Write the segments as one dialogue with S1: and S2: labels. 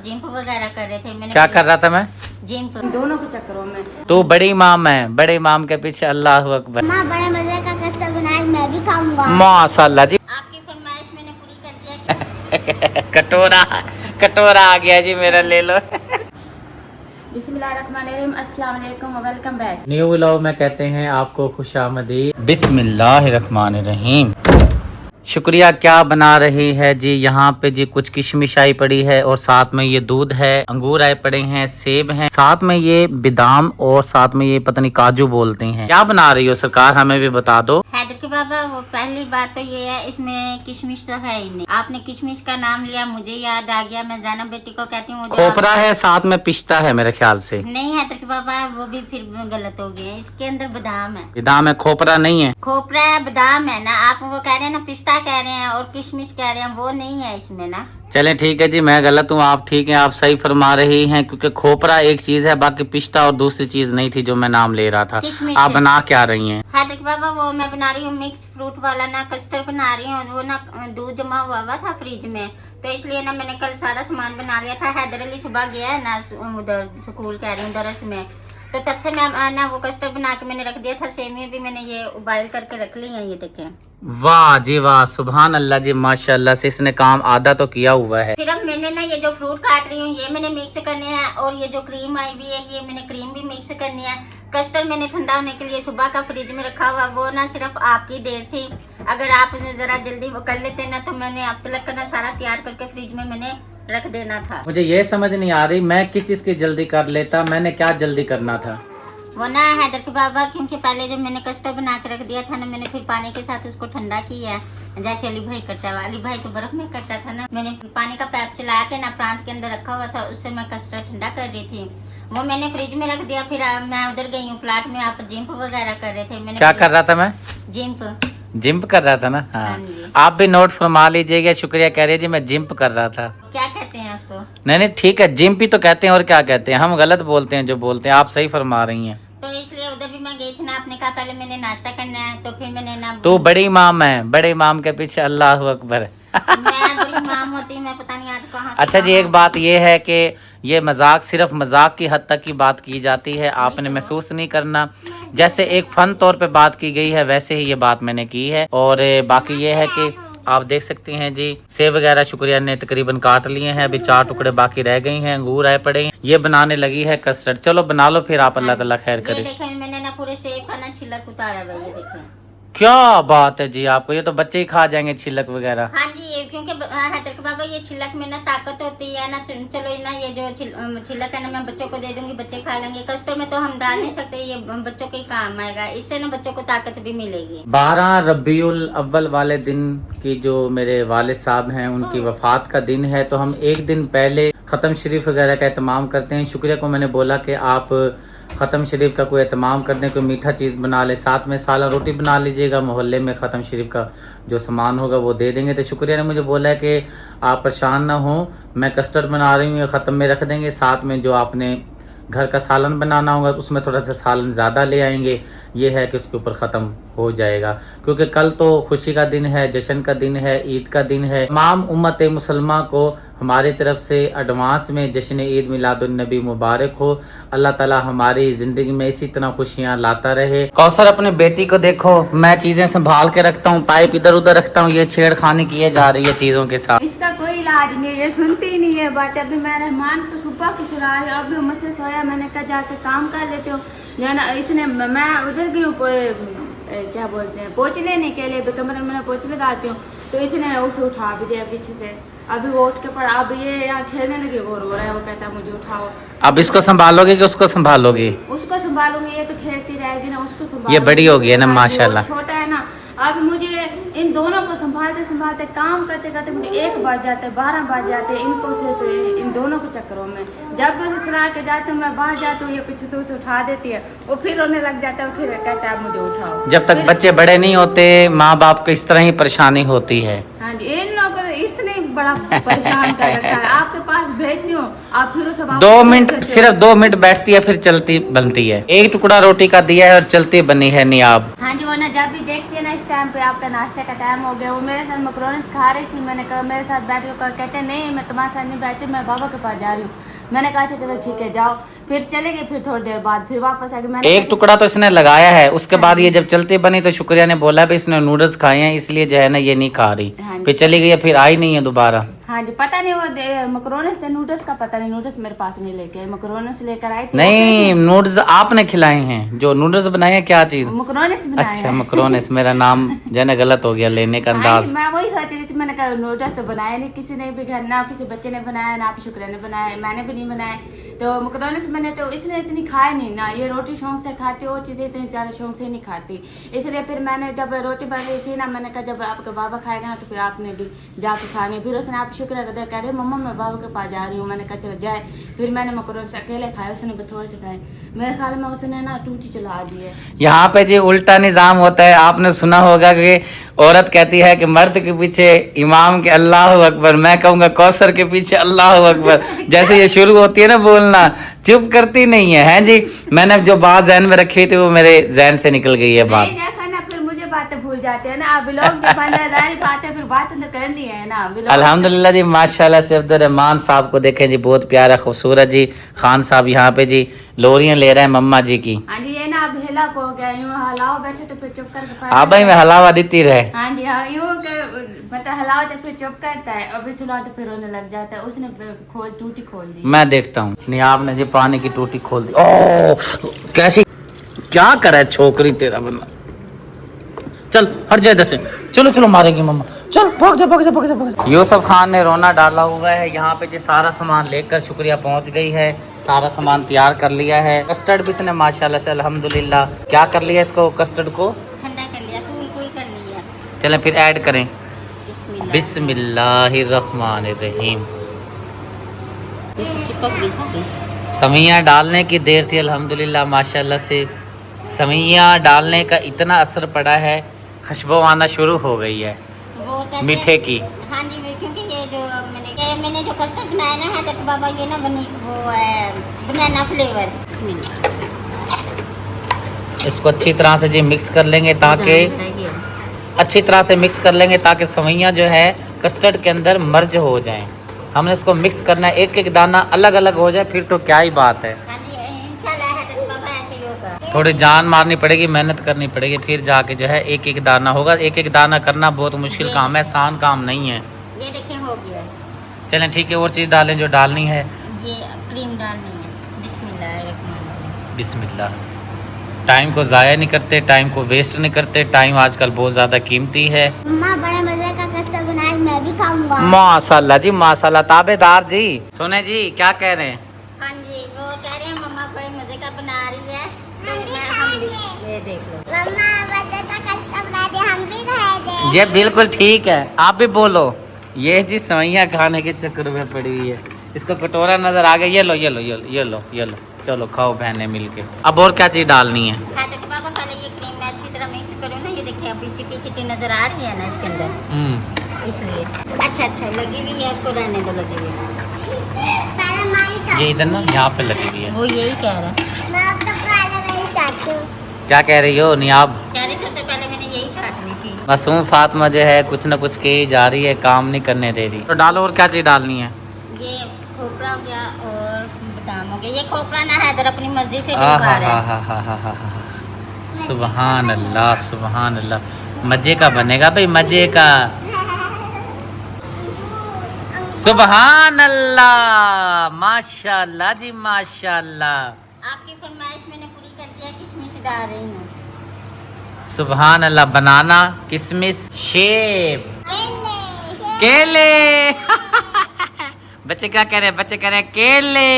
S1: Gym वगैरह कर रहे थे। मैंने
S2: क्या कर रहा था मैं?
S1: जिम दोनों के चक्करों में।
S2: तू बड़ी इमाम है, बड़े इमाम के पीछे अल्लाह अकबर।
S3: माँ बड़े मजे का कस्टर्ड बनाए, मैं भी खाऊंगा।
S2: माशाल्लाह जी।
S1: आपकी फरमाइश मैंने पूरी कर दिया।
S2: कटोरा कटोरा आ गया जी मेरा, ले लो।
S1: बिस्मिल्लाहिर्रहमानिर्रहीम, अस्सलाम वालेकुम, वेलकम बैक।
S2: न्यू व्लॉग में कहते हैं आपको खुशामदीद। बिस्मिल्लाहिर्रहमानिर्रहीम। शुक्रिया। क्या बना रही है जी? यहाँ पे जी कुछ किशमिश आई पड़ी है और साथ में ये दूध है, अंगूर आए पड़े हैं, सेब हैं, साथ में ये बादाम और साथ में ये पता नहीं काजू बोलते हैं। क्या बना रही हो सरकार, हमें भी बता दो।
S1: हैदर के बाबा, वो पहली बात तो ये है, इसमें किशमिश तो है ही नहीं। आपने किशमिश का नाम लिया, मुझे याद आ गया, मैं जैनब बेटी को कहती हूँ
S2: खोपरा है, साथ में पिस्ता है मेरे ख्याल से।
S1: नहीं हैदर के बाबा, वो भी फिर गलत हो गया। इसके अंदर बादाम है।
S2: बादाम है, खोपरा नहीं है।
S1: खोपरा है, बादाम है ना। आप वो कह रहे हैं ना पिस्ता कह रहे हैं और किशमिश कह रहे हैं, वो नहीं है इसमें ना।
S2: चलें ठीक है जी, मैं गलत हूँ, आप ठीक हैं, आप सही फरमा रही हैं, क्योंकि खोपरा एक चीज है, बाकी पिस्ता और दूसरी चीज नहीं थी जो मैं नाम ले रहा था। आप बना क्या रही हैं?
S1: हैदर बाबा, वो मैं बना रही हूँ मिक्स फ्रूट वाला ना कस्टर्ड बना रही हूँ। वो ना दूध जमा हुआ था फ्रिज में, तो इसलिए ना मैंने कल सारा सामान बना लिया था। हैदर अली सुबह गया है ना उधर स्कूल कह रही हूँ दरस में, तो तब से मैं ना वो कस्टर्ड बना के मैंने रख दिया था। सेमिया भी मैंने ये उबाइल करके रख ली है, ये देखें।
S2: वाह जी वाह, सुभान अल्लाह जी, माशाल्लाह से इसने काम आधा तो किया हुआ है।
S1: सिर्फ मैंने ना ये जो फ्रूट काट रही हूँ ये मैंने मिक्स करने हैं, और ये जो क्रीम आई हुई है ये मैंने क्रीम भी मिक्स करनी है। कस्टर्ड मैंने ठंडा होने के लिए सुबह का फ्रिज में रखा हुआ, वो ना सिर्फ आपकी देर थी। अगर आप जरा जल्दी वो कर लेते ना तो मैंने अब तक का ना सारा तैयार करके फ्रिज में मैंने रख देना था।
S2: मुझे ये समझ नहीं आ रही, मैं किस चीज की जल्दी कर लेता, मैंने क्या जल्दी करना था?
S1: वो ना हैदर के बाबा, क्योंकि पहले जब मैंने कस्टर्ड बना के रख दिया था ना, मैंने फिर पानी के साथ उसको ठंडा किया, जैसे अली भाई करता है। अली भाई तो बर्फ में करता था ना। मैंने पानी का पैप चला के ना प्रांत के अंदर रखा हुआ था, उससे मैं कस्टर्ड ठंडा कर रही थी। वो मैंने फ्रिज में रख दिया। फिर मैं उधर गई हूँ प्लाट में, आप जिम वगैरह कर रहे थे। मैंने
S2: क्या कर रहा था मैं?
S1: जिम
S2: कर रहा था ना। हाँ,
S1: हाँ जी।
S2: आप भी नोट फरमा लीजिएगा। शुक्रिया कह रही है जी, मैं जिम कर रहा था।
S1: क्या कहते हैं उसको?
S2: नहीं ठीक है, जिम भी तो कहते हैं, और क्या कहते हैं, हम गलत बोलते हैं जो बोलते हैं, आप सही फरमा रही हैं।
S1: तो इसलिए उधर भी मैं गई थी ना, आपने कहा पहले मैंने नाश्ता करना है, तो फिर मैंने ना
S2: तो बड़ी इमाम है, बड़े इमाम के पीछे अल्लाह अकबर।
S1: मैं बड़ी माम होती, मैं पता नहीं आज कहाँ से
S2: अच्छा जी, एक बात ये है कि ये मजाक सिर्फ मजाक की हद तक की बात की जाती है, आपने महसूस नहीं करना। जैसे एक फन तौर पे बात की गई है वैसे ही ये बात मैंने की है। और बाकी ये है कि आप देख सकते हैं जी, सेब वगैरह शुक्रिया ने तकरीबन काट लिए हैं, अभी 4 टुकड़े बाकी रह गई हैं, अंगूर आए पड़े हैं, ये बनाने लगी है कस्टर्ड। चलो बना लो फिर आप, अल्लाह ताला खैर करे।
S1: ये देखें, मैंने ना पूरे सेब का ना छिलक उतारा है, ये देखें।
S2: क्या बात है जी, आपको ये तो बच्चे ही खा जाएंगे छिलक वगैरह।
S1: हाँ जी, क्योंकि हैदर के बाबा ये छिलक में ना ताकत होती है ना। चलो ना ये जो छिलक है ना मैं बच्चों को दे दूंगी, बच्चे खा लेंगे। कस्टर्ड में तो हम डाल नहीं सकते, ये बच्चों के काम आएगा, इससे ना बच्चों को ताकत भी मिलेगी।
S2: 12 रबीउल अव्वल वाले दिन की जो मेरे वालिद साहब हैं उनकी वफात का दिन है, तो हम एक दिन पहले ख़त्म शरीफ वगैरह का एहतमाम करते हैं। शुक्रिया को मैंने बोला कि आप ख़त्म शरीफ का कोई एहतमाम कर दें, कोई मीठा चीज़ बना ले, साथ में साला रोटी बना लीजिएगा, मोहल्ले में ख़त्म शरीफ का जो सामान होगा वो दे देंगे। तो शुक्रिया ने मुझे बोला है कि आप परेशान ना हो, मैं कस्टर्ड बना रही हूँ, ख़त्म में रख देंगे, साथ में जो आपने घर का सालन बनाना होगा तो उसमें थोड़ा सा सालन ज़्यादा ले आएंगे, ये है कि उसके ऊपर ख़त्म हो जाएगा। क्योंकि कल तो खुशी का दिन है, जश्न का दिन है, ईद का दिन है। तमाम उम्मत मुसलमा को हमारी तरफ से एडवांस में जश्न ईद मिलादुन नबी मुबारक हो। अल्लाह ताला हमारी ज़िंदगी में इसी तरह खुशियाँ लाता रहे। कौसर अपने बेटी को देखो, मैं चीज़ें संभाल के रखता हूँ, पाइप इधर उधर रखता हूँ, ये छेड़खानी किए जा रही है चीज़ों के साथ।
S4: इसका कोई इलाज नहीं, ये सुनती ही नहीं है बात। अभी मैं रहमान को सुबह की सुला रही हूँ, अभी मुझसे सोया, मैंने कहा जाके काम कर लेते हो। इसने मैं उधर भी क्या बोलते हैं पोछे लेने के लिए, कमरे में पोछे लगाती हूँ, तो इसने उसे उठा भी दिया पीछे से। अभी वो उठ के पड़ा, अब ये यहाँ खेलने लगी, वो रो रहा है, वो कहता है मुझे उठाओ।
S2: अब इसको संभालोगे कि उसको संभालोगे?
S4: उसको संभालूंगी, ये तो खेलती रहेगी ना, उसको संभालूंगी।
S2: ये बड़ी हो गई है ना माशाल्लाह।
S4: छोटा है ना, अब मुझे इन दोनों को संभालते संभालते काम करते करते मुझे 1 बज जाते, 12 बज जाते, इनको सिर्फ इन दोनों के चक्करों में। जब भी उसे सुला के जाती हूँ, मैं बाहर जाती हूँ, ये पीछे तो उसे उठा देती है, वो फिर रोने लग जाता है, फिर कहता है मुझे उठाओ।
S2: जब तक बच्चे बड़े नहीं होते माँ बाप को इस तरह ही परेशानी होती है।
S4: हाँ जी, इन लोगों ने इसने बड़ा परेशान कर रखा है। आपके पास भेजती हूँ, आप फिर उसे
S2: 2 मिनट, सिर्फ 2 मिनट बैठती है फिर चलती बनती है। एक टुकड़ा रोटी का दिया है और चलती बनी है नियाब।
S4: हाँ जी, वो ना जब भी देखती है ना इस टाइम पे आपका नाश्ते का टाइम हो गया, वो मेरे साथ मकरोनीस खा रही थी। मैंने कहा मेरे साथ बैठ के, कहते नहीं मैं तुम्हारे साथ नहीं बैठती, मैं बाबा के पास जा रही हूँ। मैंने कहा अच्छा चलो ठीक है जाओ, फिर चले गए। फिर थोड़ी देर बाद फिर वापस आ गए। मैंने
S2: एक टुकड़ा तो इसने लगाया है, उसके बाद ये जब चलती बनी तो शुक्रिया ने बोला भी इसने नूडल्स खाए हैं इसलिए जो है ना ये नहीं खा रही।
S4: हाँ जी।
S2: फिर चली गई, फिर आई नहीं है दोबारा।
S4: हाँ जी, पता नहीं वो मकरोनीस थे, नूडल्स का पता नहीं, नूडल्स मेरे पास नहीं लेके आए, मकरोनीस लेकर आई थी।
S2: नहीं, नूडल्स आपने खिलाए हैं, जो नूडल्स बनाए हैं क्या चीज?
S4: मकरोनीस बनाए
S2: अच्छा
S4: हैं।
S2: मकरोनिस, मेरा नाम जो है ना गलत हो गया लेने का
S4: हाँ
S2: अंदाज।
S4: जी, मैं वही सोच रही थी, मैंने कहा नूडल्स तो बनाए नहीं किसी ने भी घर, ना किसी बच्चे ने बनाया, ना आप शुक्र ने बनाया, मैंने भी नहीं बनाए। तो मकरोनीस मैंने तो इसने इतनी खाए नहीं ना, ये रोटी शौक से खाती, वो चीज़ें इतनी ज़्यादा शौक से नहीं खाती। इसलिए फिर मैंने जब रोटी बन रही थी ना, मैंने कहा जब आपका बाबा खाएगा ना तो फिर आपने भी जाके खाने। फिर उसने आप शुक्र अदा कह रहे मम्मा मैं बाबा के पास जा रही हूँ। मैंने कहा चलो जाए। फिर मैंने मकरोनीस अकेले खाए, उसने भी थोड़े से खाए। मेरे ख्याल में उसने ना टूटी चला दी है।
S2: यहाँ पे जी उल्टा निजाम होता है। आपने सुना होगा कि औरत कहती है कि मर्द के पीछे इमाम के अल्लाह अकबर, मैं कहूँगा कौसर के पीछे अल्लाह अकबर। जैसे ये शुरू होती है ना बोलना, चुप करती नहीं है। हैं जी, मैंने जो बात जहन में रखी थी वो मेरे जहन से निकल गई है बात।
S4: नहीं देखा ना, फिर मुझे बातें भूल जाते हैं ना आप लोग, जब बंदादारी बातें फिर बातें तो करनी है ना।
S2: अल्हम्दुलिल्लाह जी, माशाल्लाह से अब्दुल रहमान साहब को देखें जी, बहुत प्यारा खूबसूरत जी। खान साहब यहाँ पे जी लोरियां ले रहे हैं मम्मा जी की।
S4: हाँ जी, ये ना अब हिला को गया, यूं हलाओ बैठे तो फिर चुप करके
S2: हाँ भाई, मैं हलावा देती रहे।
S4: हाँ जी, हाँ यूं मतलब हलाओ तो फिर चुप करता है, और फिर सुलाओ तो फिर रोने लग जाता है। उसने टूटी खोल दी।
S2: मैं देखता हूँ। नियाब ने जी पानी की टूटी खोल दी। ओ कैसी, क्या करे है छोकरी तेरा बंदा। चल हट जाए दस, चलो चलो मारेगी मम्मा, चल भाग जा भाग जा भाग जा भाग जा। यूसुफ खान ने रोना डाला हुआ है। यहाँ पे जी सारा सामान लेकर शुक्रिया पहुँच गई है, सारा सामान तैयार कर लिया है। कस्टर्ड भी इसने माशाल्लाह से अल्हम्दुलिल्लाह क्या कर लिया, इसको कस्टर्ड को
S1: ठंडा कर लिया, कूल कर लिया।
S2: चलें फिर ऐड करें।
S1: बिस्मिल्लाह।
S2: बिस्मिल्लाहिर्रहमानिर्रहीम।
S1: चिपक भी सकती।
S2: समियाँ डालने की देर थी, अल्हम्दुलिल्लाह माशाल्लाह से समियाँ डालने का इतना असर पड़ा है, खुशबू आना शुरू हो गई है
S1: वो कैसे?
S2: मीठे की।
S1: हाँ जी, क्योंकि ये जो मैंने जो कस्टर्ड बनाया ना है तो बाबा, ये ना बनी वो है बनाना फ्लेवर। बिस्मिल्लाह।
S2: इसको अच्छी तरह से जी मिक्स कर लेंगे, ताकि अच्छी तरह से मिक्स कर लेंगे ताकि सवैयाँ जो है कस्टर्ड के अंदर मर्ज हो जाएं। हमने इसको मिक्स करना है, एक एक दाना अलग अलग हो जाए फिर तो क्या ही बात है।
S1: हाँ जी, इंशाल्लाह है तो बाबा ऐसे ही होगा।
S2: थोड़ी जान मारनी पड़ेगी, मेहनत करनी पड़ेगी, फिर जाके जो है एक एक दाना होगा। एक एक दाना करना बहुत मुश्किल काम है, आसान काम नहीं है।
S1: ये देखिए हो गया।
S2: चलें ठीक है, और चीज़ डालें जो डालनी है।
S1: ये क्रीम डालनी है। बिस्मिल्लाह।
S2: बिस्मिल्लाह। टाइम को ज़ाया नहीं करते, टाइम को वेस्ट नहीं करते। टाइम आजकल बहुत ज़्यादा कीमती है।
S3: मम्मा बड़े मजे का कस्टर्ड बनाए, मैं भी खाऊंगा।
S2: माशाल्लाह जी माशाल्लाह। ताबेदार जी सुने जी क्या कह रहे हैं?
S1: हाँ जी, वो कह रहे हैं मम्मा बड़े मजे का बना रही है, तो हम भी ये देख लो।
S3: मम्मा बड़े का कस्टर्ड बना दे, हम भी खाएंगे।
S2: ये बिल्कुल ठीक है, आप भी बोलो। ये जी सवैयाँ खाने के चक्कर में पड़ी हुई है। इसको कटोरा नजर आ गया, ये लो ये लो ये लो ये लो ये लो, चलो खाओ बहने मिलके। अब और क्या चीज़ डालनी है?
S1: हाँ तो बाबा, पहले ये क्रीम में अच्छी तरह मिक्स करो ना। ये देखिए अभी चिट्टी चिट्टी नजर आ रही है ना इसके अंदर, इसलिए अच्छा लगी हुई है, उसको रहने दो लगी हुई है।
S3: पहले मैं ही चाहती
S2: ये इधर ना यहाँ पे लगी हुई है।
S1: वो यही कह रहा है।
S3: हूँ। मैं अब तो पहले मैं ही चाहती हूँ।
S2: क्या कह रही हो नियाब?
S1: कह रही सबसे पहले मैंने यही छाटनी थी।
S2: मासूम फातिमा जो है कुछ ना कुछ की जा रही है, काम नहीं करने दे रही। तो डालो, और क्या चीज़ डालनी है?
S1: ये खोपरा हो गया और बादाम हो गया। ये खोपरा ना है इधर अपनी मर्जी से
S2: हा
S1: डलवा
S2: हा
S1: रहा
S2: हा
S1: है।
S2: हा हा हा हा। सुबहान अल्लाह सुबहान अल्लाह। मजे का बनेगा भाई, मजे का। सुबहान अल्लाह, माशाल्लाह जी माशाल्लाह।
S1: आपकी फरमाइश मैंने पूरी कर दिया, किशमिश डाल रही हूँ।
S2: सुबहान अल्लाह। बनाना, किशमिश, सेब, केले। बच्चे क्या कह रहे हैं? बच्चे कह रहे हैं केले।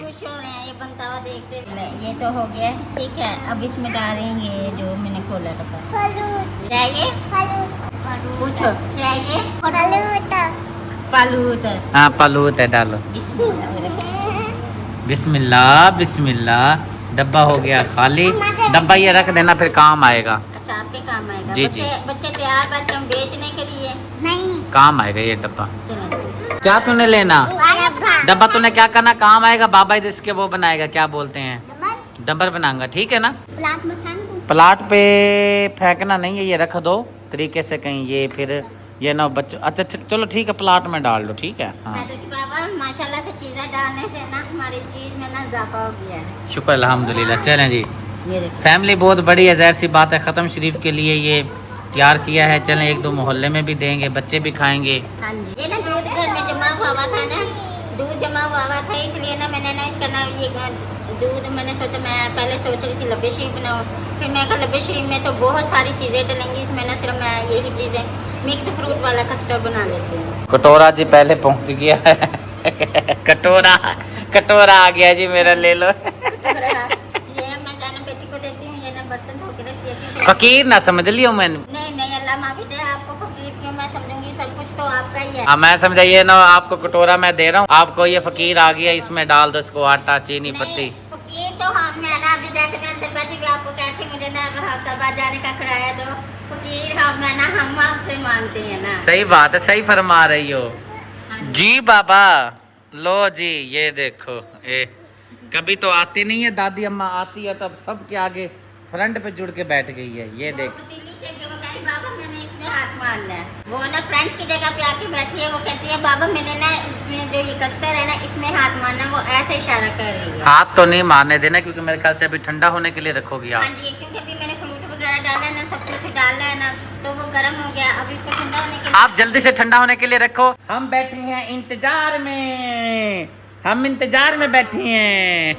S1: खुश हो रहे हैं ये बनता हुआ देखते हुए। ये तो हो गया, ठीक है। अब इसमें डाल रहे हैं ये जो मैंने खोला रखा।
S3: फलूट,
S1: क्या ये?
S3: फलूट,
S1: पूछो क्या ये?
S3: फलूट।
S1: फालूद है।
S2: हाँ पलूत है, डालो।
S1: बिस्मिल्लाह।
S2: बिस्मिल्लाह बिस्मिल्लाह। डब्बा हो गया खाली, डब्बा ये रख देना फिर काम आएगा।
S1: अच्छा, आपके काम आएगा।
S2: जी,
S1: बच्चे तैयार बैठे हम बेचने के लिए।
S3: नहीं,
S2: काम आएगा ये डब्बा।
S1: चलो
S2: क्या तूने लेना?
S3: डब्बा
S2: डब्बा तूने क्या करना, काम आएगा, बाबा इधर इसके वो बनाएगा, क्या बोलते हैं, डंबर बनाऊंगा, ठीक है ना।
S3: प्लाट में फेंक दूं?
S2: प्लाट पे फेंकना नहीं है, ये रख दो तरीके से कहीं, ये फिर ये ना बच्चों, अच्छा चलो ठीक है, प्लाट में डाल दो, ठीक है। हाँ
S1: मैं तो कि बाबा माशाल्लाह से चीज़ें डालने से ना हमारी चीज़ में ना इजाफा हो गया है।
S2: शुक्र अल्हम्दुलिल्लाह। चलें जी,
S1: ये देखो
S2: फैमिली बहुत बड़ी है, ज़ाहिर सी बात है, ख़त्म शरीफ के लिए ये तैयार किया है। चलें एक दो मोहल्ले में भी देंगे, बच्चे भी खाएंगे।
S1: हाँ जी। ये ना दूध घर में जमा हुआ था ना, दूध जमा हुआ था, इसलिए ना मैंने ना इसका ना ये दूध मैंने सोचा, मैं पहले सोच रही थी लब्बे शरीफ बनाऊँ, फिर मैं कहा लब्बे शरीफ में तो बहुत सारी चीज़ें डलेंगी, इसमें ना सिर्फ मैं यही चीज़ें मिक्स फ्रूट वाला कस्टर्ड बना लेती हूँ।
S2: कटोरा जी पहले पहुंच गया है कटोरा आ गया जी मेरा, ले लो।
S1: ये मैं जाना बेटी को देती हूँ, ये ना बर्तन धो के रख देती हूँ।
S2: फकीर ना समझ लियो मैंने।
S1: नहीं अल्लाह माफी दे, आपको फकीर क्यों मैं समझूंगी, सब कुछ तो आपका ही है।
S2: हाँ मैं समझा, ये ना आपको कटोरा मैं दे रहा हूँ, आपको ये फकीर आ गया, इसमें डाल दो इसको आटा, चीनी, पत्ती।
S1: फकीर तो हम मैं ना अभी जैसे मैं अंदर बैठी हुई आपको कहती थी मुझे ना हफ्साबाद जाने का किराया दो, फकीर हम मैं ना हम आपसे मांगते हैं ना।
S2: सही बात है, सही फरमा रही हो जी बाबा। लो जी ये देखो, कभी तो आती नहीं है दादी अम्मा, आती है तब सबके आगे फ्रंट पे जुड़ के बैठ गई है। ये देख,
S1: बाबा मैंने इसमें हाथ मारना है, वो ना फ्रंट की जगह पे आके बैठी है, वो कहती है बाबा मैंने ना इसमें जो ये कस्टर्ड है ना इसमें हाथ मारना, वो ऐसे इशारा कर रही है।
S2: हाथ तो नहीं मारने देना, क्योंकि मेरे ख्याल से अभी ठंडा होने के लिए रखोगी
S1: हाँ
S2: आप।
S1: जी, क्योंकि अभी मैंने फ्रूट वगैरह डाला है ना, सब कुछ डालना है ना, तो वो गर्म हो गया, अब इसको ठंडा होने के लिए
S2: आप जल्दी से ठंडा होने के लिए रखो। हम बैठे हैं इंतजार में, हम इंतजार में बैठी हैं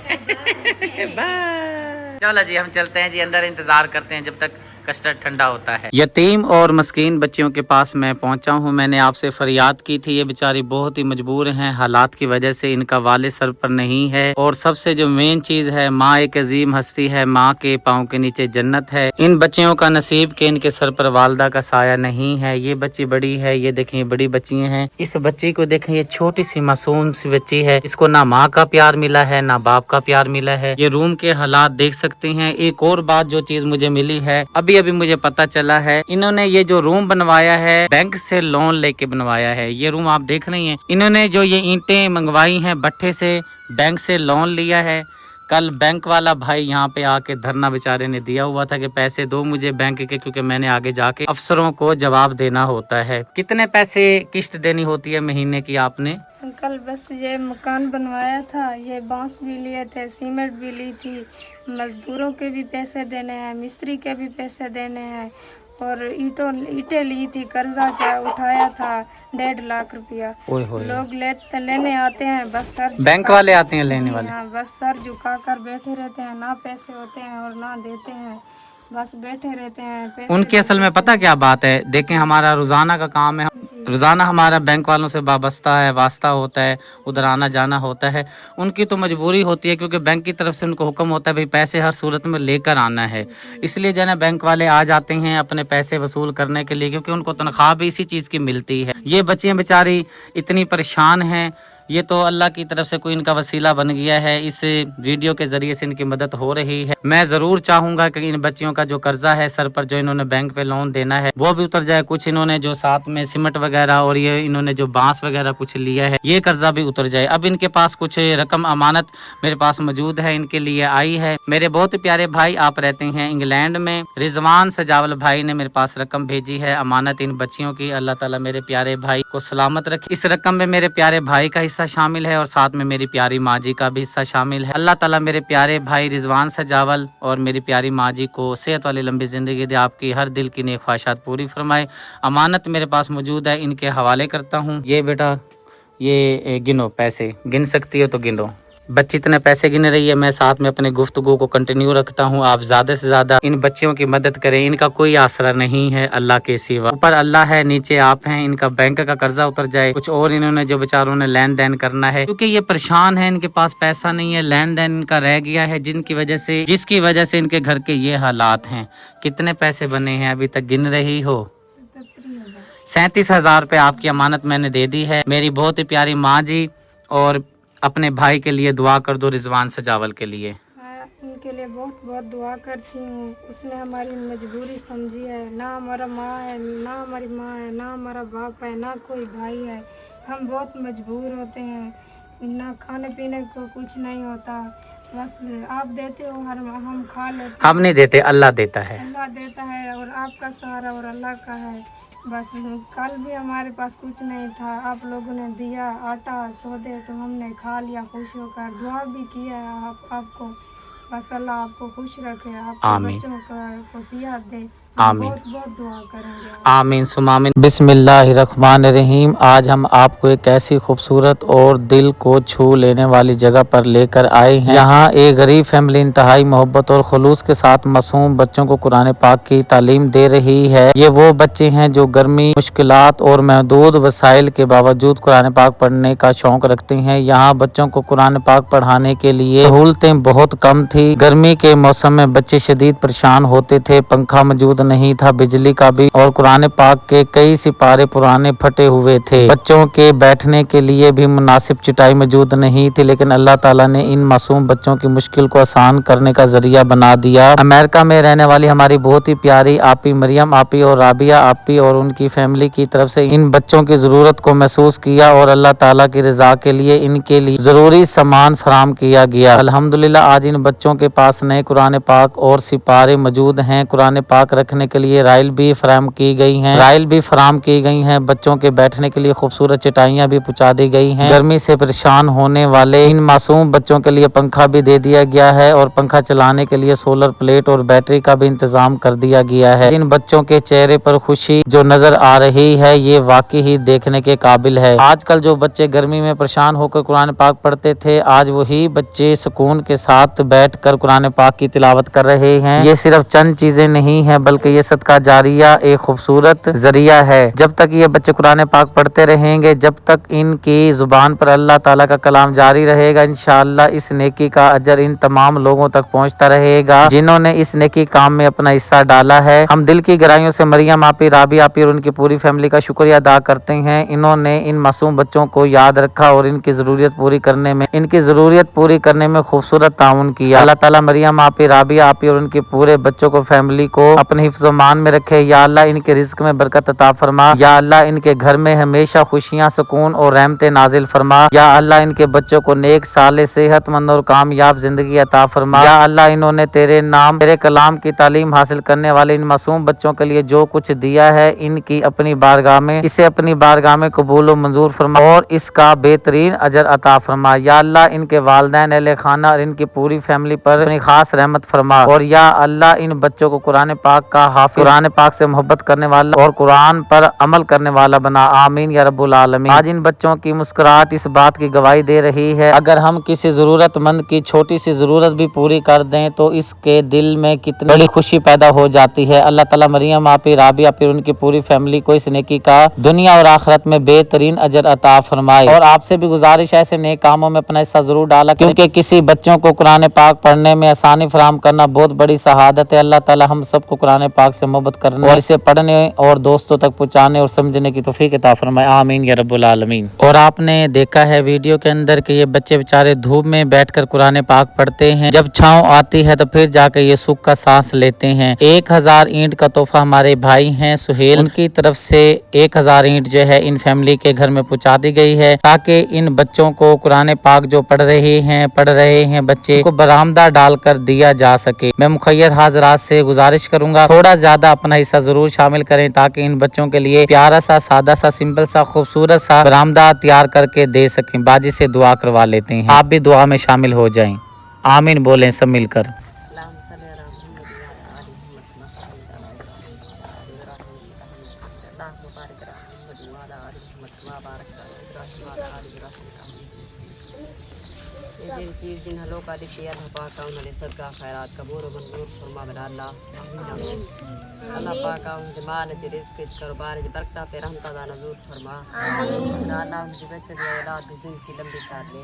S2: बाय। चलो जी हम चलते हैं जी अंदर, इंतजार करते हैं जब तक कस्टर्ड ठंडा होता है। यतीम और मस्कीन बच्चियों के पास मैं पहुंचा हूं। मैंने आपसे फरियाद की थी, ये बेचारी बहुत ही मजबूर हैं, हालात की वजह से इनका वालिद सर पर नहीं है, और सबसे जो मेन चीज है, माँ एक अजीम हस्ती है, माँ के पाँव के नीचे जन्नत है। इन बच्चियों का नसीब के इनके सर पर वालदा का साया नहीं है। ये बच्ची बड़ी है, ये देखें बड़ी बच्ची हैं। इस बच्ची को देखें, ये छोटी सी मासूम सी बच्ची है, इसको ना माँ का प्यार मिला है ना बाप का प्यार मिला है। ये रूम के हालात देख सकते हैं। एक और बात जो चीज मुझे मिली है, अभी मुझे पता चला है, इन्होंने ये जो रूम बनवाया है बैंक से लोन लेके बनवाया है। ये रूम आप देख रही हैं, इन्होंने जो ये ईंटें मंगवाई हैं भट्ठे से, बैंक से लोन लिया है। कल बैंक वाला भाई यहाँ पे आके धरना बेचारे ने दिया हुआ था कि पैसे दो मुझे बैंक के, क्योंकि मैंने आगे जाके अफसरों को जवाब देना होता है। कितने पैसे किश्त देनी होती है महीने की आपने?
S5: अंकल बस ये मकान बनवाया था, ये बांस भी लिए थे, सीमेंट भी ली थी, मजदूरों के भी पैसे देने हैं, मिस्त्री के भी पैसे देने हैं, और ईंटें ली थी, कर्जा उठाया था 1.5 लाख रुपया। लोग लेने आते हैं, बस सर
S2: बैंक वाले आते हैं लेने वाले?
S5: हाँ, बस सर झुका कर बैठे रहते हैं, ना पैसे होते हैं और ना देते हैं, बस बैठे रहते हैं।
S2: उनकी असल में पता क्या बात है, देखें हमारा रोजाना का काम है, रोजाना हमारा बैंक वालों से वास्ता होता है, उधर आना जाना होता है। उनकी तो मजबूरी होती है, क्योंकि बैंक की तरफ से उनको हुक्म होता है भाई पैसे हर सूरत में लेकर आना है, इसलिए जो है ना बैंक वाले आ जाते हैं अपने पैसे वसूल करने के लिए, क्योंकि उनको तनख्वाह भी इसी चीज़ की मिलती है। ये बच्चियाँ बेचारी इतनी परेशान हैं, ये तो अल्लाह की तरफ से कोई इनका वसीला बन गया है, इस वीडियो के जरिए से इनकी मदद हो रही है। मैं ज़रूर चाहूँगा कि इन बच्चियों का जो कर्जा है सर पर, जो इन्होंने बैंक पे लोन देना है, वो भी उतर जाए। कुछ इन्होंने जो साथ में सीमेंट वगैरह और ये इन्होंने जो बांस वगैरह कुछ लिया है, ये कर्जा भी उतर जाए। अब इनके पास कुछ रकम अमानत मेरे पास मौजूद है, इनके लिए आई है। मेरे बहुत प्यारे भाई, आप रहते हैं इंग्लैंड में, रिजवान सजावल भाई ने मेरे पास रकम भेजी है अमानत इन बच्चियों की। अल्लाह ताला मेरे प्यारे भाई को सलामत रखे। इस रकम में मेरे प्यारे भाई का शामिल है और साथ में मेरी प्यारी माँ जी का भी हिस्सा शामिल है। अल्लाह ताला मेरे प्यारे भाई रिजवान सजावल और मेरी प्यारी माँ जी को सेहत वाली लंबी जिंदगी दे, आपकी हर दिल की नेक ख्वाहिशात पूरी फरमाए। अमानत मेरे पास मौजूद है, इनके हवाले करता हूँ। ये बेटा ये गिनो, पैसे गिन सकती हो तो गिनो। बच्ची इतने पैसे गिन रही है, मैं साथ में अपने गुफ्तगू को कंटिन्यू रखता हूँ। आप ज़्यादा से ज़्यादा इन बच्चियों की मदद करें, इनका कोई आसरा नहीं है अल्लाह के सिवा। ऊपर अल्लाह है, नीचे आप हैं। इनका बैंक का कर्जा उतर जाए, कुछ और इन्होंने जो बेचारों ने लेन देन करना है, क्योंकि ये परेशान है, इनके पास पैसा नहीं है, लेन देन इनका रह गया है, जिसकी वजह से इनके घर के ये हालात हैं। कितने पैसे बने हैं अभी तक गिन रही हो? 37,000 रुपये आपकी अमानत मैंने दे दी है। मेरी बहुत ही प्यारी माँ जी और अपने भाई के लिए दुआ कर दो, रिजवान सजावल के लिए।
S5: मैं उनके लिए बहुत बहुत दुआ करती हूँ। उसने हमारी मजबूरी समझी है। ना हमारा माँ है, ना हमारी माँ है, ना हमारा बाप है, ना कोई भाई है। हम बहुत मजबूर होते हैं, ना खाने पीने को कुछ नहीं होता, बस आप देते हो हम खा लेते हैं।
S2: हम नहीं देते, अल्लाह देता है।
S5: अल्लाह देता है और आपका सहारा और अल्लाह का है। बस कल भी हमारे पास कुछ नहीं था, आप लोगों ने दिया आटा सौदे तो हमने खा लिया खुश होकर, दुआ भी किया है आपको। बस अल्लाह आपको खुश रखे, आपके
S2: आमीन।
S5: बच्चों को सेहत दे,
S2: आमीन।
S5: बहुत बहुत दुआ करेंगे।
S2: आमीन सुमामीन। बिस्मिल्लाहिर्रहमानिर्रहीम। आज हम आपको एक ऐसी खूबसूरत और दिल को छू लेने वाली जगह पर लेकर आए हैं। यहाँ एक गरीब फैमिली इंतहाई मोहब्बत और खुलूस के साथ मासूम बच्चों को कुरान पाक की तालीम दे रही है। ये वो बच्चे हैं जो गर्मी, मुश्किलात और महदूद वसाइल के बावजूद कुरान पाक पढ़ने का शौक रखते हैं। यहाँ बच्चों को कुरान पाक पढ़ाने के लिए सहूलतें बहुत कम थी। गर्मी के मौसम में बच्चे शदीद परेशान होते थे, पंखा मौजूद नहीं था, बिजली का भी, और कुरान पाक के कई सिपारे पुराने फटे हुए थे। बच्चों के बैठने के लिए भी मुनासिब चटाई मौजूद नहीं थी, लेकिन अल्लाह ताला ने इन मासूम बच्चों की मुश्किल को आसान करने का जरिया बना दिया। अमेरिका में रहने वाली हमारी बहुत ही प्यारी आपी मरियम आपी और राबिया आपी और उनकी फैमिली की तरफ से इन बच्चों की जरूरत को महसूस किया और अल्लाह ताला की रजा के लिए इनके लिए जरूरी सामान फराम किया गया। अल्हम्दुलिल्लाह आज इन बच्चों के पास नए कुरान पाक और सिपारे मौजूद हैं। कुरान पाक रखने के लिए राइल भी फराम की गई हैं। बच्चों के बैठने के लिए खूबसूरत चटाइयाँ भी पहुँचा दी गई हैं। गर्मी से परेशान होने वाले इन मासूम बच्चों के लिए पंखा भी दे दिया गया है और पंखा चलाने के लिए सोलर प्लेट और बैटरी का भी इंतजाम कर दिया गया है। इन बच्चों के चेहरे पर खुशी जो नजर आ रही है, ये वाकई ही देखने के काबिल है। आजकल जो बच्चे गर्मी में परेशान होकर कुरान पाक पढ़ते थे, आज वही बच्चे सुकून के साथ बैठकर कुरान पाक की तिलावत कर रहे हैं। ये सिर्फ चंद चीजें नहीं है, बल्कि ये सदका जारिया एक खूबसूरत जरिया है। जब तक ये बच्चे कुरान पाक पढ़ते रहेंगे, जब तक इनकी जुबान पर अल्लाह ताला का कलाम जारी रहेगा, इंशाअल्लाह इस नेकी का अजर इन तमाम लोगों तक पहुंचता रहेगा जिन्होंने इस नेकी काम में अपना हिस्सा डाला है। हम दिल की गहराइयों से मरियम आपी, राबी आपी और उनकी पूरी फैमिली का शुक्रिया अदा करते हैं। इन्होंने इन मासूम बच्चों को याद रखा और इनकी जरूरत पूरी करने में खूबसूरत ताउन किया। अल्लाह ताला मरियम आपी, राबी आपी और उनके पूरे बच्चों को, फैमिली को अपने हिफ्ज़-ओ-मान में रखे। या अल्लाह इनके रिज़्क़ में बरकत अता फरमा। या अल्लाह इनके घर में हमेशा खुशियाँ, सुकून और रहमतें नाजिल फरमा। या अल्लाह इनके बच्चों को नेक, साले, सेहतमंद और कामयाब जिंदगी अता फरमा। या अल्लाह इन्होंने तेरे नाम, तेरे कलाम की तालीम हासिल करने वाले इन मासूम बच्चों के लिए जो कुछ दिया है, इसे अपनी बारगाह में कबूल व मंजूर फरमा और इसका बेहतरीन अजर अता फरमा। या अल्लाह इनके वालिदैन, अहले खाना और इनकी पूरी फैमिली पर अपनी खास रहमत फरमा। और या अल्लाह इन बच्चों को कुरान पाक का हाफिज, कुरान पाक से मोहब्बत करने वाला और कुरान पर अमल करने वाला बना। आमीन या रब्बुल आलमीन। आज इन बच्चों की मुस्कुराहट इस बात की गवाही दे रही है, अगर हम किसी जरूरतमंद की छोटी सी जरूरत भी पूरी कर दें तो इसके दिल में कितनी बड़ी खुशी पैदा हो जाती है। अल्लाह ताला मरियम आपी, राबी आपी और उनकी पूरी फैमिली को इस नेकी का दुनिया और आखिरत में बेहतरीन अजर अता फरमाए। और आपसे भी गुजारिश है, ऐसे नेक कामों में अपना हिस्सा जरूर डाला, क्योंकि किसी बच्चों को कुरान पाक पढ़ने में आसानी फराहम करना बहुत बड़ी शहादत है। अल्लाह ताला हम सबको कुरान पाक से मोहब्बत करने और इसे पढ़ने और दोस्तों तक पहुँचाने और समझने की तौफीक अता फरमाए। आमीन या रब्बुल आलमीन। और आपने देखा है वीडियो के अंदर कि ये बच्चे बेचारे धूप में बैठकर कुरान पाक पढ़ते हैं, जब छाँव आती है तो फिर जाकर ये सुख का सांस लेते हैं। 1000 ईंट का तोहफा हमारे भाई हैं सुहेल, उनकी तरफ से 1000 ईंट जो है इन फैमिली के घर में पहुँचा दी गई है, ताकि इन बच्चों को कुरान पाक जो पढ़ रहे हैं बच्चे को बरामदा डालकर दिया जा सके। मैं मुखय्यर हाजरात से गुजारिश करूंगा, थोड़ा ज्यादा अपना हिस्सा जरूर शामिल करें, ताकि इन बच्चों के लिए प्यारा सा, सादा सा, सिंपल सा, खूबसूरत सा बरामदा तैयार करके दे सकें। बाजी से दुआ करवा लेते हैं, आप भी दुआ में शामिल हो जाएं। आमीन बोलें सब मिलकर।
S6: चीज़ जिन हलों का दिया पाका उन्होंने सदका खैरात कबूल और मंजूर फरमा बना अल्लाह पाका उनके माल के रिस्क कारोबार की बरकत पे रहमत दा नजूर फरमा। अल्लाह उनके बच्चे की औलाद की जिंदगी लंबी कर ले।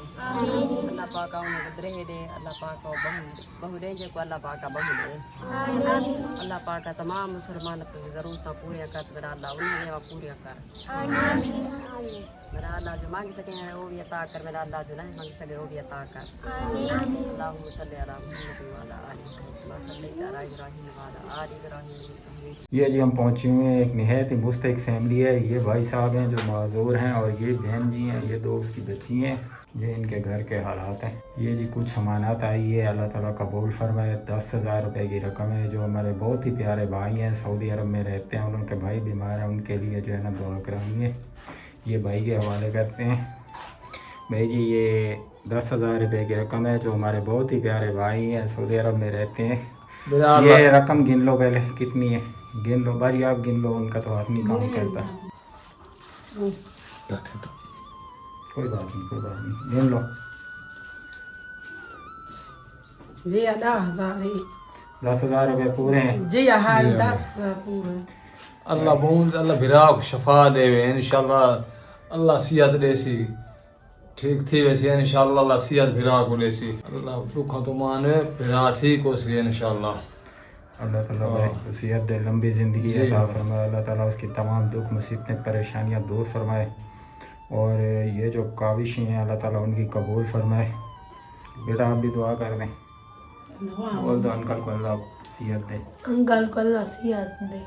S6: अल्लाह पाका उन्हें रहे दे। अल्लाह पाका बहु दे जो अल्लाह पाका बहु दे। अल्लाह पाका तमाम मुसलमान अपनी ज़रूरतें पूरी कर मेरा अल्लाह उन्हें पूरी कर मेरा अल्लाह जो मांग सके वो भी अता कर मेरा अल्लाह जो नहीं मांग सके वो भी अता कर। कर अल्लाहुम्मा सल्ली अला मुहम्मद व अला आलि कमा सल्लैता अला इब्राहीम व अला आलि इब्राहीम।
S7: ये जी हम पहुँचे हुए हैं, एक नहायत ही मुस्तहिक फैमिली है। ये भाई साहब हैं जो माजूर हैं और ये बहन जी हैं, ये दो उसकी बच्ची हैं। ये इनके घर के हालात हैं। ये जी कुछ अमानत आई है, अल्लाह ताला कबूल फरमाए। 10,000 रुपये की रकम है जो हमारे बहुत ही प्यारे भाई हैं, सऊदी अरब में रहते हैं और उनके भाई बीमार हैं, उनके लिए जो है ना दुआ कराएंगे। ये भाई के हवाले करते हैं। भाई जी ये 10,000 रुपये की रकम है जो हमारे बहुत ही प्यारे भाई हैं, सऊदी अरब में रहते हैं। ये रकम गिन लो पहले कितनी है, गिन लो भाई, आप गिन लो, उनका तो हाथ नहीं काम करता। कोई बात नहीं गिन लो।
S8: जी 10,000
S7: 10,000 रुपये पूरे हैं
S8: जी। हाँ 10 पूरे।
S9: अल्लाह बहुत अल्लाह भिराक शफा देवे इंशाल्लाह। अल्लाह सियत देसी ठीक थी वैसे इंशाल्लाह। अल्लाह सियत भिराक देसी अल्लाह दुखों तो माने भिरा ठीक हो सी इंशाल्लाह।
S7: अल्लाह ताला भाई वसीयत दे, लंबी ज़िंदगी अता फरमाए। अल्लाह ताला उसकी तमाम दुख मुसीबतें परेशानियां दूर फरमाए और ये जो काविशें हैं अल्लाह ताला उनकी कबूल फरमाए। बेटा आप भी दुआ कर दें, बोल दो अंकल को अल्लाह सियत दे।
S8: अंकल को अल्लाह सियत दे।